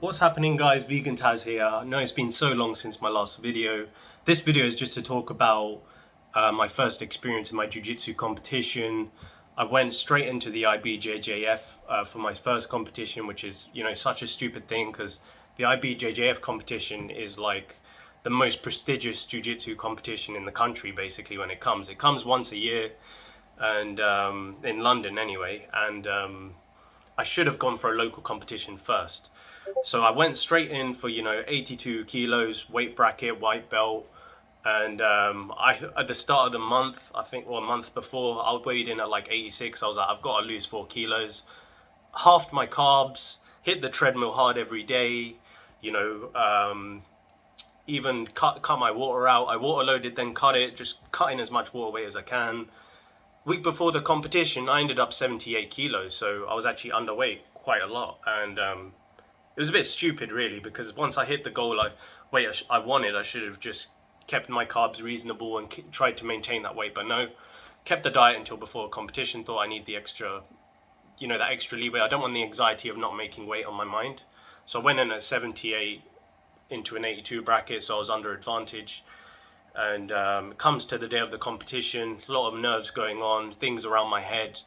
What's happening, guys? Vegan Taz here. I know it's been so long since my last video. This video is just to talk about my first experience in my jiu-jitsu competition. I went straight into the IBJJF for my first competition, which is, such a stupid thing because the IBJJF competition is like the most prestigious jiu-jitsu competition in the country, basically, when it comes. It comes once a year, and in London anyway, and I should have gone for a local competition first. So I went straight in for 82 kilos weight bracket, white belt, and I at the start of the month, I think, or a month before, I weighed in at like 86. I was like, I've got to lose 4 kilos. Halved my carbs, hit the treadmill hard every day, you know, even cut my water out. I water loaded, then cut it, just cutting as much water weight as I can. Week before the competition, I ended up 78 kilos, so I was actually underweight quite a lot, and it was a bit stupid, really, because once I hit the goal I wanted, I should have just kept my carbs reasonable and tried to maintain that weight. But no, kept the diet until before a competition. Thought I need the extra, that extra leeway. I don't want the anxiety of not making weight on my mind. So I went in at 78 into an 82 bracket, so I was under advantage. And it comes to the day of the competition, a lot of nerves going on, things around my head.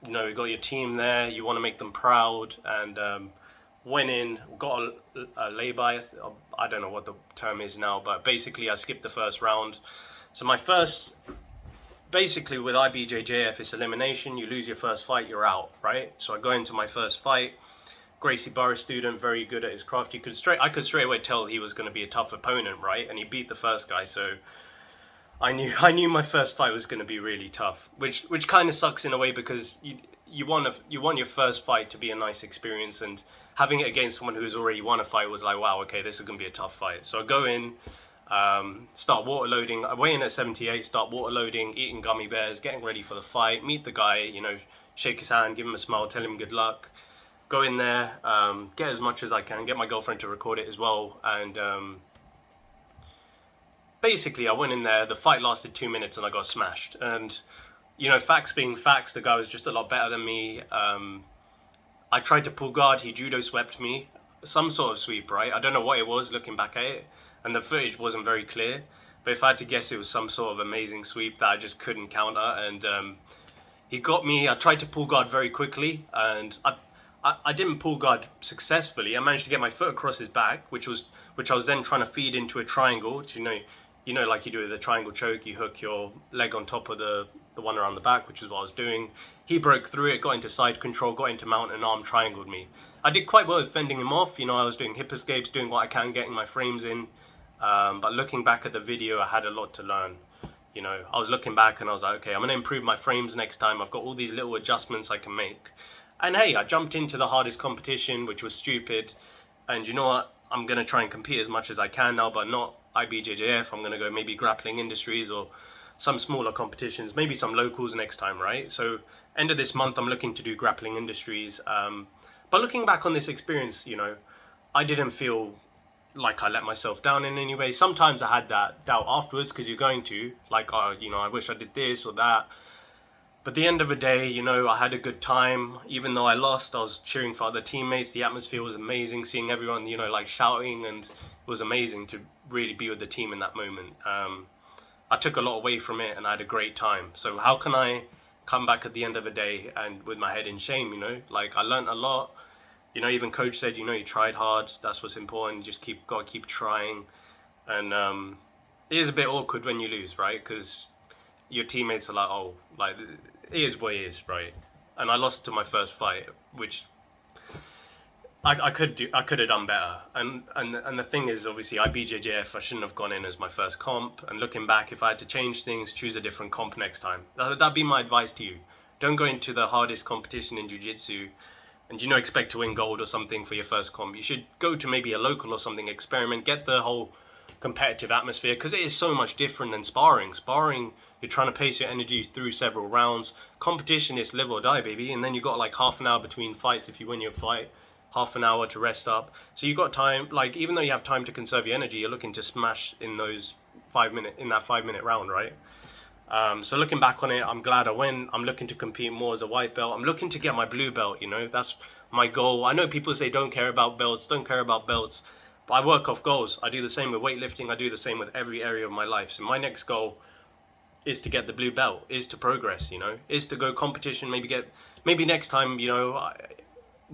You got your team there, you want to make them proud, and went in, got a lay-by. I don't know what the term is now, but basically I skipped the first round. So my first, basically with IBJJF, it's elimination. You lose your first fight, you're out, right? So I go into my first fight. Gracie Barra student, very good at his craft. I could straight away tell he was going to be a tough opponent, right? And he beat the first guy, so I knew my first fight was going to be really tough, which kind of sucks in a way, because you want your first fight to be a nice experience, and having it against someone who's already won a fight was like, wow, okay, this is going to be a tough fight. So I go in, start water loading. I weigh in at 78, start water loading, eating gummy bears, getting ready for the fight, meet the guy, shake his hand, give him a smile, tell him good luck. Go in there, get as much as I can, get my girlfriend to record it as well, and basically I went in there, the fight lasted 2 minutes and I got smashed. And facts being facts, the guy was just a lot better than me. I tried to pull guard, he judo swept me, some sort of sweep, right? I don't know what it was looking back at it, and the footage wasn't very clear, but if I had to guess, it was some sort of amazing sweep that I just couldn't counter. And he got me. I tried to pull guard very quickly, and I didn't pull guard successfully. I managed to get my foot across his back, which I was then trying to feed into a triangle, which, like you do with the triangle choke, you hook your leg on top of the one around the back, which is what I was doing. He broke through it, got into side control, got into mount, and arm triangled me. I did quite well at fending him off. I was doing hip escapes, doing what I can, getting my frames in. But looking back at the video, I had a lot to learn. I was looking back and I was like, okay, I'm going to improve my frames next time. I've got all these little adjustments I can make. And hey, I jumped into the hardest competition, which was stupid. And you know what? I'm going to try and compete as much as I can now, but not IBJJF. I'm going to go maybe Grappling Industries or some smaller competitions, maybe some locals next time, right? So end of this month, I'm looking to do Grappling Industries. But looking back on this experience, I didn't feel like I let myself down in any way. Sometimes I had that doubt afterwards, because you're going to, like, I wish I did this or that. But at the end of the day, I had a good time. Even though I lost, I was cheering for other teammates. The atmosphere was amazing, seeing everyone, like shouting, and it was amazing to really be with the team in that moment. I took a lot away from it and I had a great time. So how can I come back at the end of the day and with my head in shame, Like, I learned a lot. Even coach said, you tried hard. That's what's important. Just gotta keep trying. And it is a bit awkward when you lose, right? Because your teammates are like, oh, like, it is what it is, right? And I lost to my first fight, which I could have done better. And the thing is, obviously, IBJJF, I shouldn't have gone in as my first comp. And looking back, if I had to change things, choose a different comp next time. That'd be my advice to you. Don't go into the hardest competition in jiu-jitsu and expect to win gold or something for your first comp. You should go to maybe a local or something, experiment, get the whole competitive atmosphere, because it is so much different than sparring. Sparring, you're trying to pace your energy through several rounds. Competition is live or die, baby, and then you got like half an hour between fights if you win your fight, half an hour to rest up. So you got time, like, even though you have time to conserve your energy, you're looking to smash in those 5 minute round, right? So looking back on it, I'm glad I went. I'm looking to compete more as a white belt. I'm looking to get my blue belt, that's my goal. I know people say don't care about belts, but I work off goals. I do the same with weightlifting. I do the same with every area of my life. So my next goal is to get the blue belt, is to progress, is to go competition, maybe next time,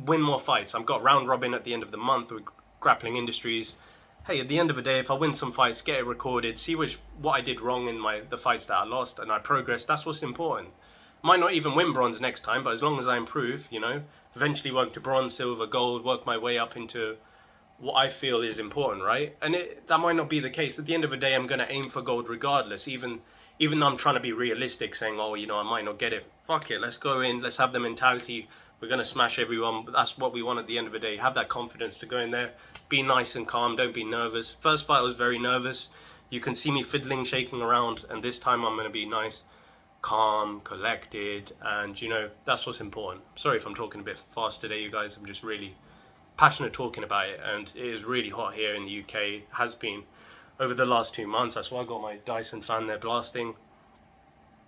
win more fights. I've got round robin at the end of the month with Grappling Industries. Hey, at the end of the day, if I win some fights, get it recorded, see what I did wrong in the fights that I lost, and I progress. That's what's important. Might not even win bronze next time, but as long as I improve, eventually work to bronze, silver, gold, work my way up into what I feel is important, right? And that might not be the case. At the end of the day, I'm going to aim for gold regardless, even though I'm trying to be realistic, saying, oh, I might not get it. Fuck it, let's go in, let's have the mentality. We're going to smash everyone, but that's what we want at the end of the day. Have that confidence to go in there, be nice and calm, don't be nervous. First fight I was very nervous. You can see me fiddling, shaking around, and this time I'm going to be nice, calm, collected, and that's what's important. Sorry if I'm talking a bit fast today, you guys. I'm just really passionate talking about it, and it is really hot here in the UK. Has been over the last 2 months. That's why I got my Dyson fan there blasting.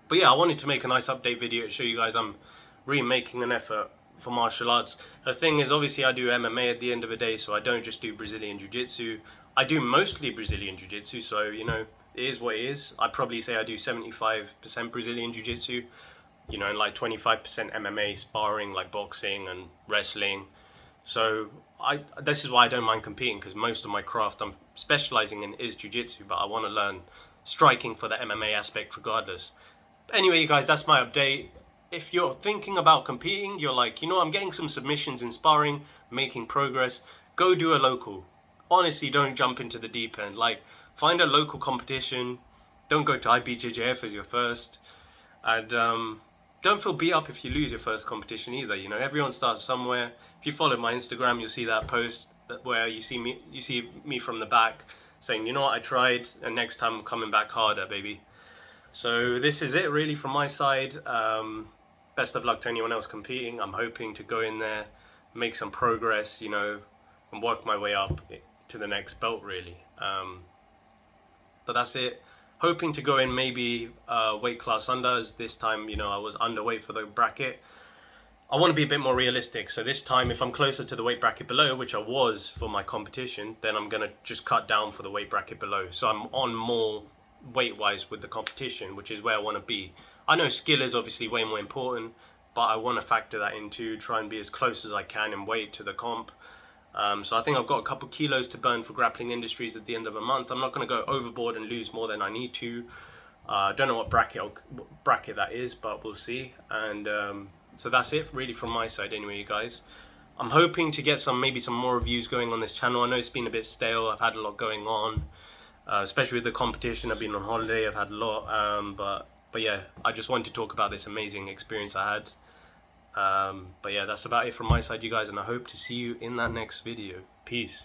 But yeah, I wanted to make a nice update video to show you guys I'm really making an effort for martial arts. The thing is, obviously I do MMA at the end of the day, so I don't just do Brazilian Jiu-Jitsu. I do mostly Brazilian Jiu-Jitsu, so it is what it is. I'd probably say I do 75% Brazilian Jiu-Jitsu, and like 25% MMA, sparring, like boxing and wrestling. So this is why I don't mind competing, because most of my craft I'm specializing in is Jiu-Jitsu, but I want to learn striking for the MMA aspect regardless. But anyway, you guys, that's my update. If you're thinking about competing, you're like, I'm getting some submissions in sparring, making progress, go do a local. Honestly, don't jump into the deep end. Like, find a local competition. Don't go to IBJJF as your first. And don't feel beat up if you lose your first competition either. Everyone starts somewhere. If you follow my Instagram, you'll see that post where you see me from the back saying, I tried, and next time I'm coming back harder, baby. So this is it really from my side. Best of luck to anyone else competing. I'm hoping to go in there, make some progress, and work my way up to the next belt really. But that's it. Hoping to go in maybe weight class under, as this time, I was underweight for the bracket. I want to be a bit more realistic. So this time, if I'm closer to the weight bracket below, which I was for my competition, then I'm going to just cut down for the weight bracket below. So I'm on more weight-wise with the competition, which is where I want to be. I know skill is obviously way more important, but I want to factor that into, try and be as close as I can in weight to the comp. So I think I've got a couple kilos to burn for Grappling Industries at the end of a month. I'm not going to go overboard and lose more than I need to. Don't know what bracket that is, but we'll see. And so that's it really from my side anyway, you guys. I'm hoping to get maybe some more reviews going on this channel. I know it's been a bit stale. I've had a lot going on, especially with the competition. I've been on holiday. I've had a lot, but yeah, I just wanted to talk about this amazing experience I had. But yeah, that's about it from my side, you guys, and I hope to see you in that next video. Peace.